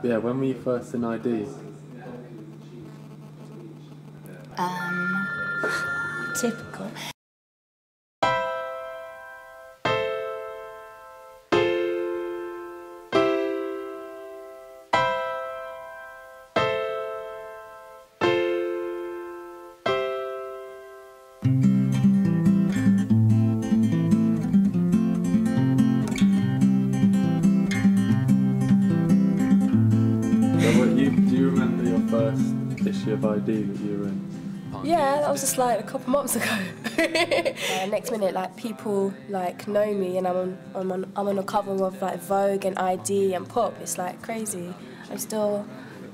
Yeah, when were you first in ID? Typical. Do you remember your first issue of ID that you were in? Yeah, that was just like a couple months ago. Next minute, like people like know me, and I'm on a cover of like Vogue and ID and Pop. It's like crazy. I'm still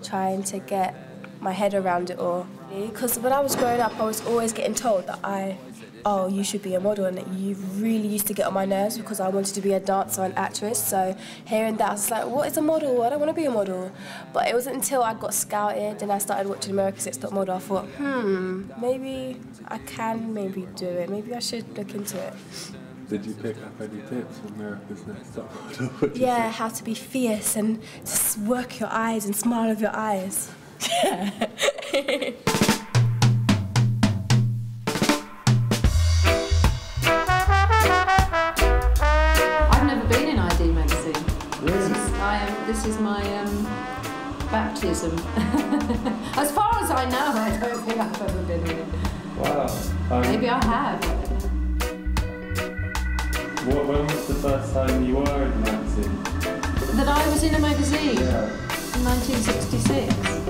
trying to get my head around it all. Because when I was growing up, I was always getting told that oh, you should be a model, and you really used to get on my nerves because I wanted to be a dancer and actress. So hearing that, I was like, what is a model? I don't want to be a model. But it wasn't until I got scouted and I started watching America's Next Top Model, I thought, maybe I can do it. Maybe I should look into it. Did you pick up any tips from America's Next Top Model? Yeah, how to be fierce and just work your eyes and smile with your eyes. Yeah. This is my baptism. As far as I know, I don't think I've ever been in it. Wow. Maybe I have. When was the first time you were in a magazine? That I was in a magazine? Yeah. In 1966.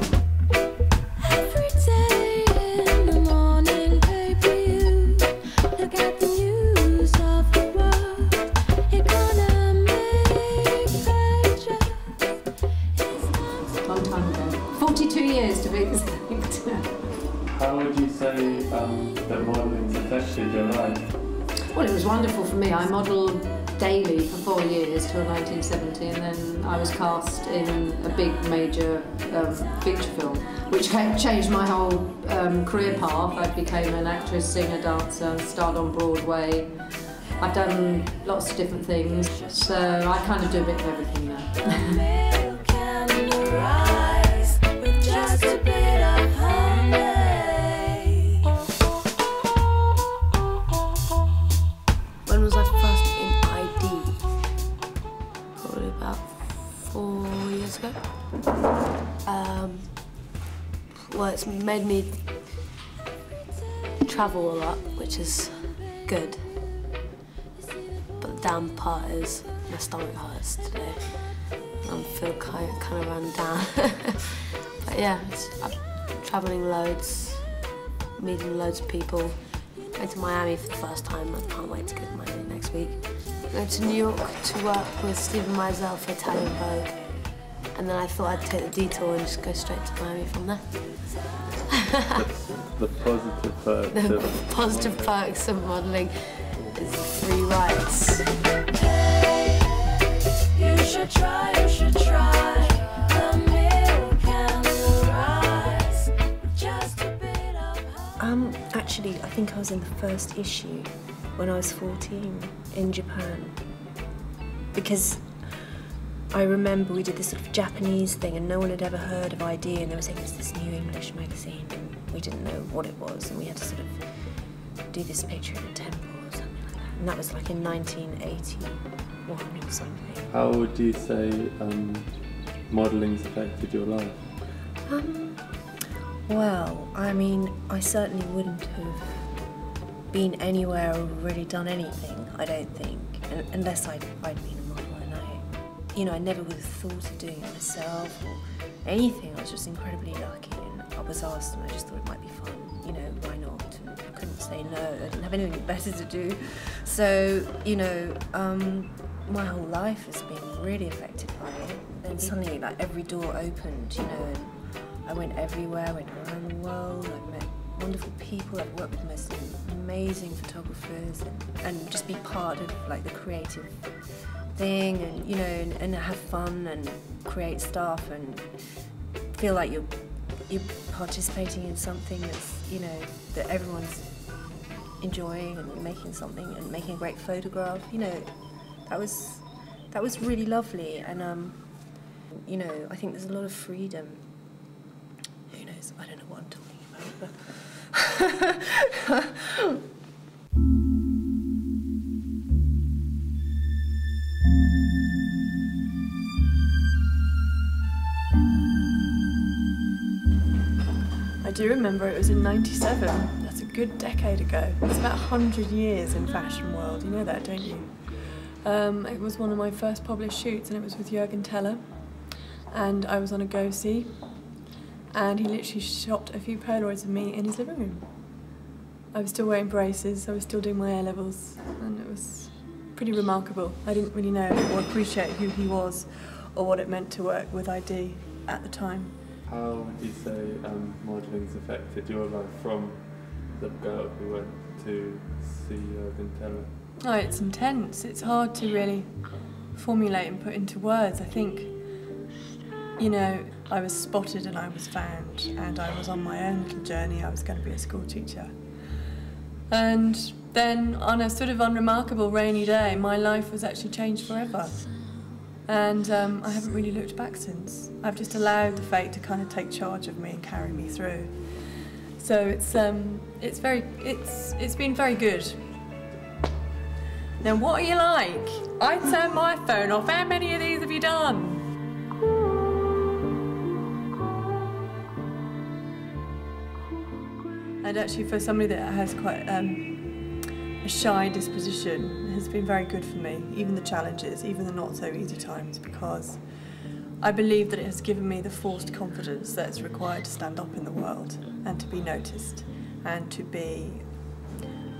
How would you say that modelling's affected your life? Well, it was wonderful for me. I modelled daily for 4 years till 1970, and then I was cast in a big major feature film, which changed my whole career path. I became an actress, singer, dancer, starred on Broadway. I've done lots of different things, so I kind of do a bit of everything now. When was I first in ID? Probably about 4 years ago. Well, it's made me travel a lot, which is good. But the down part is my stomach hurts today. I feel kind of run down. But yeah, I'm traveling loads, meeting loads of people. Went to Miami for the first time. I can't wait to go to Miami next week. Went to New York to work with Steven Meisel for Italian Vogue. And then I thought I'd take the detour and just go straight to Miami from there. The positive perks. The positive perks of modelling is free rides. You should try, you should try the milk and the rice. Just a bit of honey. Actually, I think I was in the first issue when I was 14 in Japan. Because I remember we did this sort of Japanese thing and no one had ever heard of ID, and they were saying it was this new English magazine and we didn't know what it was, and we had to sort of do this picture in a temple or something like that. And that was like in 1981 or something. How would you say modelling's affected your life? Well, I mean, I certainly wouldn't have been anywhere or really done anything, I don't think, unless I'd been a model. And I never would have thought of doing it myself or anything. I was just incredibly lucky, and I was asked and I just thought it might be fun, why not? And I couldn't say no, I didn't have anything better to do. So, my whole life has been really affected by it. Then suddenly, like, every door opened, and I went everywhere, I went around the world, I met wonderful people, I've worked with the most amazing photographers, and just be part of, like, the creative thing, and have fun and create stuff and feel like you're participating in something that's, that everyone's enjoying, and you're making something and making a great photograph. That was really lovely. And you know, I think there's a lot of freedom. Who knows? I don't know what I'm talking about, but... I do remember it was in '97. That's a good decade ago. It's about 100 years in fashion world. You know that, don't you? It was one of my first published shoots, and it was with Jürgen Teller. And I was on a go-see, and he literally shot a few Polaroids of me in his living room. I was still wearing braces, I was still doing my A-levels, and it was pretty remarkable. I didn't really know or appreciate who he was or what it meant to work with ID at the time. How would you say modelling's affected your life from the girl who went to see Jürgen Teller? Oh, it's intense. It's hard to really formulate and put into words. I think, you know, I was spotted and I was found, and I was on my own little journey. I was going to be a school teacher. And then on a sort of unremarkable rainy day, my life was actually changed forever. And I haven't really looked back since. I've just allowed the fate to kind of take charge of me and carry me through. So it's been very good. Now, what are you like? I turned my phone off. How many of these have you done? And actually, for somebody that has quite a shy disposition, it has been very good for me, even the challenges, even the not so easy times, because I believe that it has given me the forced confidence that's required to stand up in the world and to be noticed and to be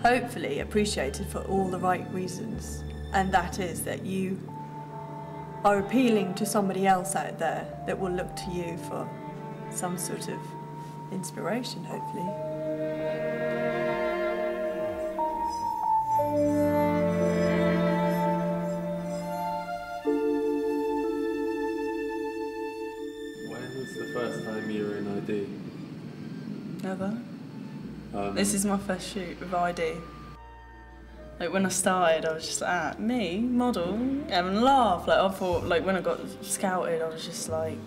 hopefully appreciated for all the right reasons. And that is that you are appealing to somebody else out there that will look to you for some sort of inspiration, hopefully. When was the first time you were in ID? Never. This is my first shoot with ID. Like when I started, I was just like, me, model, having a laugh. Like I thought, like when I got scouted, I was just like,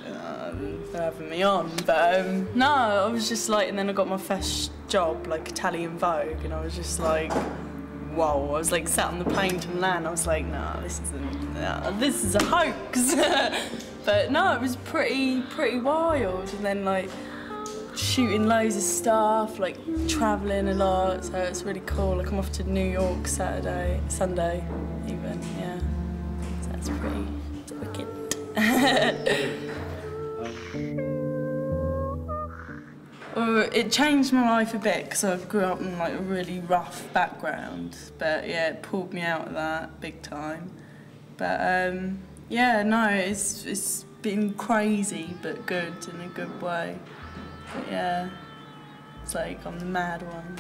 they're having me on. But no, I was just like, and then I got my first job, like Italian Vogue, and I was just like, whoa. I was like sat on the plane to Milan. I was like, nah, this is a hoax. But no, it was pretty wild. And then like shooting loads of stuff, like travelling a lot, so it's really cool. Like I'm off to New York Sunday even, yeah. So that's pretty wicked. It changed my life a bit because I grew up in like a really rough background, but yeah, it pulled me out of that big time. But yeah, no, it's been crazy but good in a good way. But yeah, it's like I'm the mad one.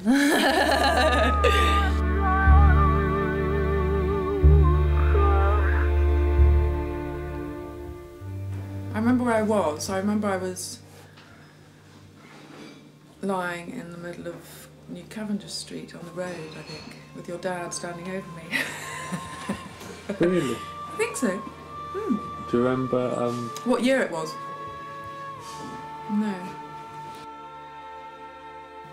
I remember where I was. I remember I was lying in the middle of New Cavendish Street on the road, I think, with your dad standing over me. Really? I think so. Do you remember what year it was? No.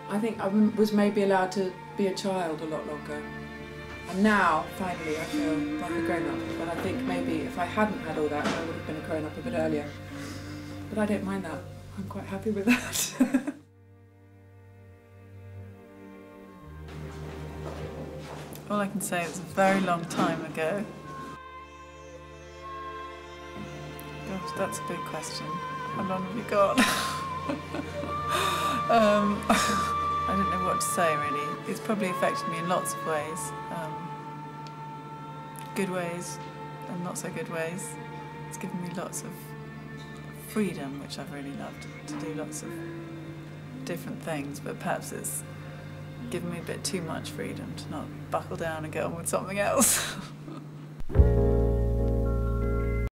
I think I was maybe allowed to be a child a lot longer. And now, finally, I feel like a grown-up. But I think maybe if I hadn't had all that, I would have been a grown-up a bit earlier. But I don't mind that. I'm quite happy with that. All I can say is a very long time ago. Gosh, that's a big question. How long have you got? I don't know what to say really. It's probably affected me in lots of ways. Good ways and not so good ways. It's given me lots of freedom, which I've really loved, to do lots of different things, but perhaps it's given me a bit too much freedom to not buckle down and get on with something else.